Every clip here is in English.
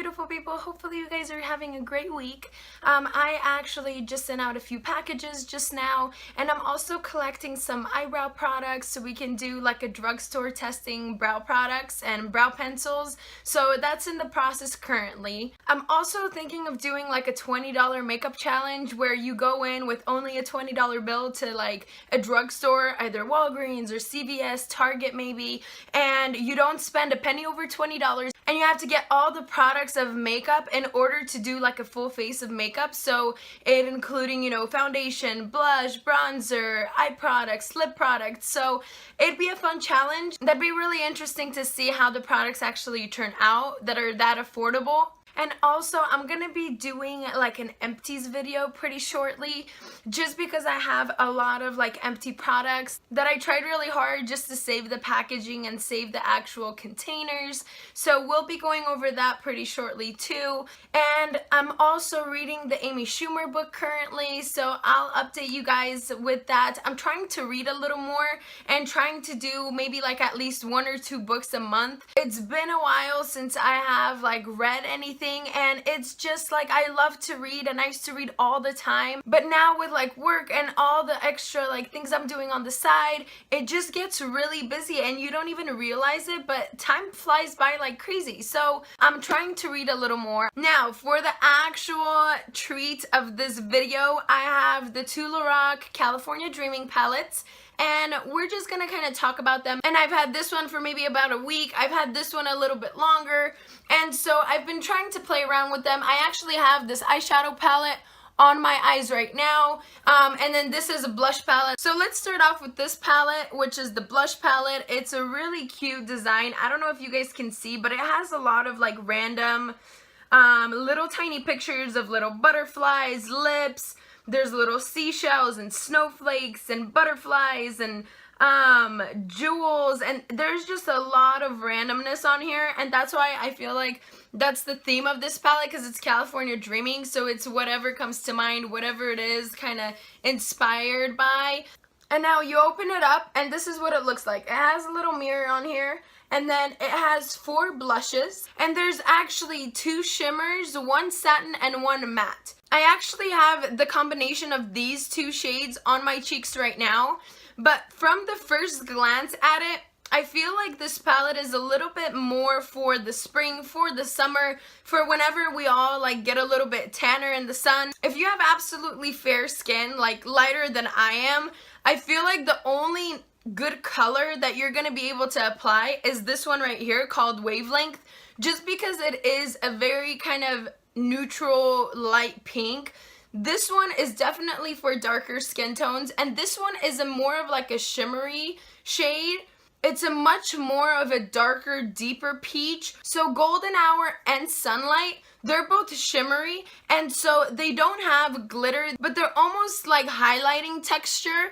beautiful people. Hopefully you guys are having a great week. I actually just sent out a few packages just now, and I'm also collecting some eyebrow products so we can do like a drugstore testing brow products and brow pencils. So that's in the process currently. I'm also thinking of doing like a $20 makeup challenge where you go in with only a $20 bill to like a drugstore, either Walgreens or CVS, Target maybe, and you don't spend a penny over $20, and you have to get all the products of makeup in order to do like a full face of makeup. So it including, you know, foundation, blush, bronzer, eye products, lip products. So it'd be a fun challenge. That'd be really interesting to see how the products actually turn out that are that affordable. And also, I'm gonna be doing like an empties video pretty shortly, just because I have a lot of like empty products that I tried really hard just to save the packaging and save the actual containers. So we'll be going over that pretty shortly too. And I'm also reading the Amy Schumer book currently, so I'll update you guys with that. I'm trying to read a little more and trying to do maybe like at least 1 or 2 books a month. It's been a while since I have like read anything, and it's just like I love to read and I used to read all the time, but now with like work and all the extra like things I'm doing on the side, it just gets really busy and you don't even realize it, but time flies by like crazy. So I'm trying to read a little more. Now for the actual treat of this video, I have the 2 Lorac California Dreaming palettes, and we're just gonna kind of talk about them. And I've had this one for maybe about a week. I've had this one a little bit longer, and so I've been trying to play around with them. I actually have this eyeshadow palette on my eyes right now, and then this is a blush palette. So let's start off with this palette, which is the blush palette. It's a really cute design. I don't know if you guys can see, but it has a lot of like random little tiny pictures of little butterflies, lips. There's little seashells and snowflakes and butterflies and jewels, and there's just a lot of randomness on here, and that's why I feel like that's the theme of this palette, because it's California Dreaming, so it's whatever comes to mind, whatever it is kind of inspired by. And now you open it up and this is what it looks like. It has a little mirror on here, and then it has 4 blushes, and there's actually 2 shimmers, 1 satin and 1 matte. I actually have the combination of these 2 shades on my cheeks right now, but from the first glance at it, I feel like this palette is a little bit more for the spring, for the summer, for whenever we all like get a little bit tanner in the sun. If you have absolutely fair skin, like lighter than I am, I feel like the only good color that you're going to be able to apply is this one right here called Wavelength, just because it is a very kind of neutral light pink. This one is definitely for darker skin tones, and this one is a more of like a shimmery shade. It's a much more of a darker, deeper peach. So Golden Hour and Sunlight, they're both shimmery, and so they don't have glitter, but they're almost like highlighting texture.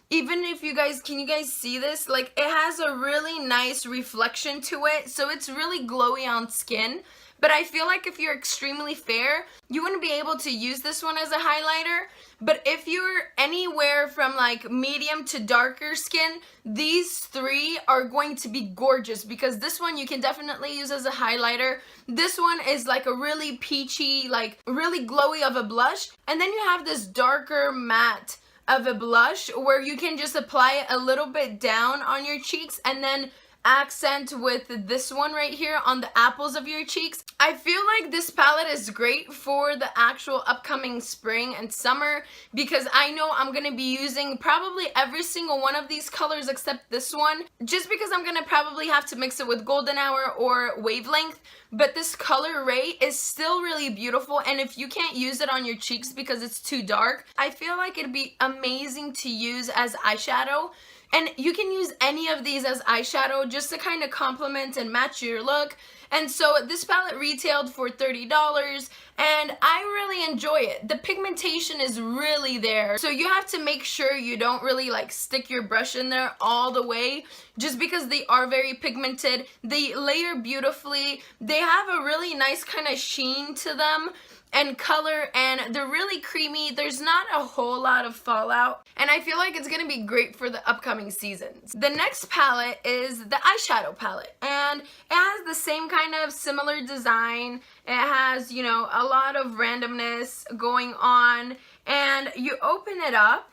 Even if you guys, can you guys see this? Like it has a really nice reflection to it, so it's really glowy on skin. But I feel like if you're extremely fair, you wouldn't be able to use this one as a highlighter. But if you're anywhere from like medium to darker skin, these 3 are going to be gorgeous, because this one you can definitely use as a highlighter. This one is like a really peachy, like really glowy of a blush. And then you have this darker matte of a blush where you can just apply it a little bit down on your cheeks and then accent with this one right here on the apples of your cheeks. I feel like this palette is great for the actual upcoming spring and summer, because I know I'm going to be using probably every single one of these colors except this one, just because I'm going to probably have to mix it with Golden Hour or Wavelength. But this color Ray is still really beautiful, and if you can't use it on your cheeks because it's too dark, I feel like it'd be amazing to use as eyeshadow. And you can use any of these as eyeshadow just to kind of complement and match your look. And so this palette retailed for $30, and I really enjoy it. The pigmentation is really there, so you have to make sure you don't really like stick your brush in there all the way, just because they are very pigmented. They layer beautifully. They have a really nice kind of sheen to them. and color, and they're really creamy. There's not a whole lot of fallout, and I feel like it's gonna be great for the upcoming seasons. The next palette is the eyeshadow palette, and it has the same kind of similar design. It has, you know, a lot of randomness going on, and you open it up,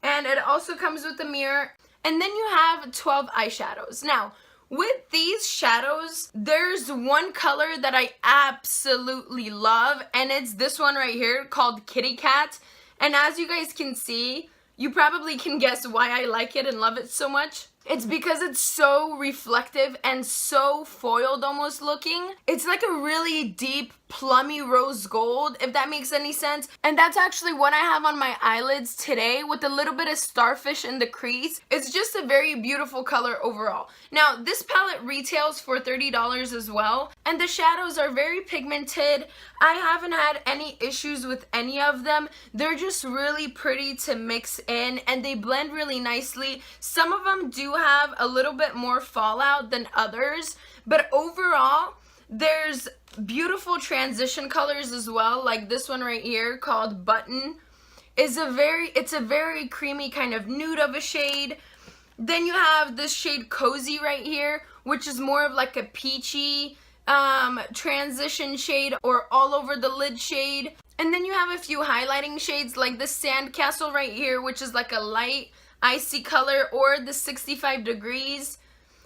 and it also comes with a mirror, and then you have 12 eyeshadows. Now, with these shadows, there's one color that I absolutely love, and it's this one right here called Kitty Cat. And as you guys can see, you probably can guess why I like it and love it so much. It's because it's so reflective and so foiled almost looking. It's like a really deep plummy rose gold, if that makes any sense. And that's actually what I have on my eyelids today, with a little bit of starfish in the crease. It's just a very beautiful color overall. Now, this palette retails for $30 as well, and the shadows are very pigmented. I haven't had any issues with any of them. They're just really pretty to mix in, and they blend really nicely. Some of them do have a little bit more fallout than others, but overall, there's beautiful transition colors as well, like this one right here called Button. It's a very creamy kind of nude of a shade. Then you have this shade Cozy right here, which is more of like a peachy transition shade, or all over the lid shade. And then you have a few highlighting shades like this Sandcastle right here, which is like a light icy color, or the 65 degrees.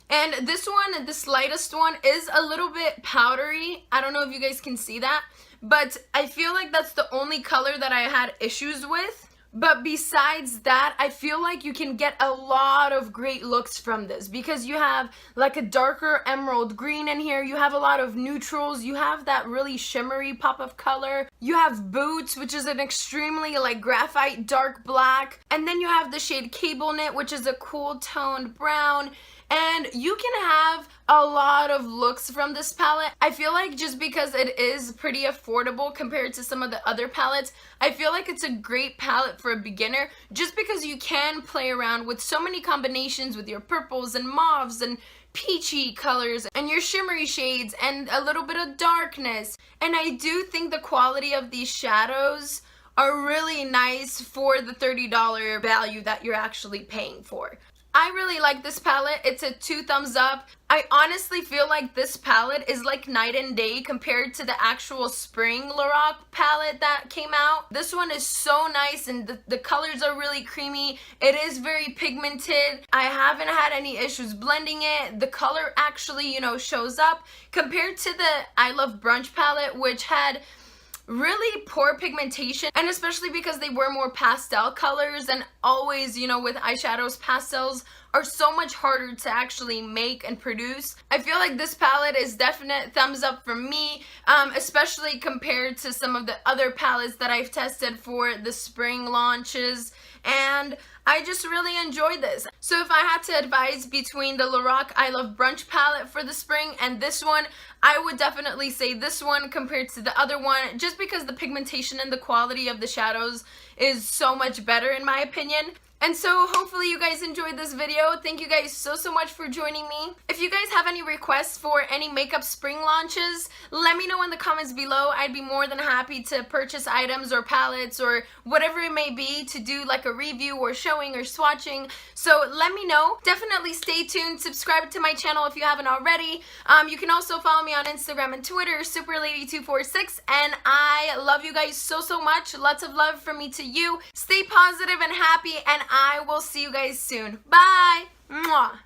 And this one, this lightest one, is a little bit powdery. I don't know if you guys can see that, but I feel like that's the only color that I had issues with. But besides that, I feel like you can get a lot of great looks from this, because you have like a darker emerald green in here, you have a lot of neutrals, you have that really shimmery pop of color, you have Boots, which is an extremely like graphite dark black, and then you have the shade Cable Knit, which is a cool toned brown. And you can have a lot of looks from this palette. I feel like just because it is pretty affordable compared to some of the other palettes, I feel like it's a great palette for a beginner, just because you can play around with so many combinations with your purples and mauves and peachy colors and your shimmery shades and a little bit of darkness. And I do think the quality of these shadows are really nice for the $30 value that you're actually paying for. I really like this palette. It's a 2 thumbs up. I honestly feel like this palette is like night and day compared to the actual spring Lorac palette that came out. This one is so nice, and the colors are really creamy. It is very pigmented. I haven't had any issues blending it. The color actually, you know, shows up compared to the I Love Brunch palette, which had really poor pigmentation, and especially because they were more pastel colors, and always, you know, with eyeshadows, pastels are so much harder to actually make and produce. I feel like this palette is definite thumbs up for me, especially compared to some of the other palettes that I've tested for the spring launches, and I just really enjoyed this. So if I had to advise between the Lorac I Love Brunch palette for the spring and this one, I would definitely say this one compared to the other one, just because the pigmentation and the quality of the shadows is so much better in my opinion. And so hopefully you guys enjoyed this video. Thank you guys so much for joining me. If you guys have any requests for any makeup spring launches, let me know in the comments below. I'd be more than happy to purchase items or palettes or whatever it may be to do like a review or showing or swatching. So let me know. Definitely stay tuned. Subscribe to my channel if you haven't already. You can also follow me on Instagram and Twitter, superlady246. And I love you guys so much. Lots of love from me to you. Stay positive and happy, and I will see you guys soon. Bye! Mwah!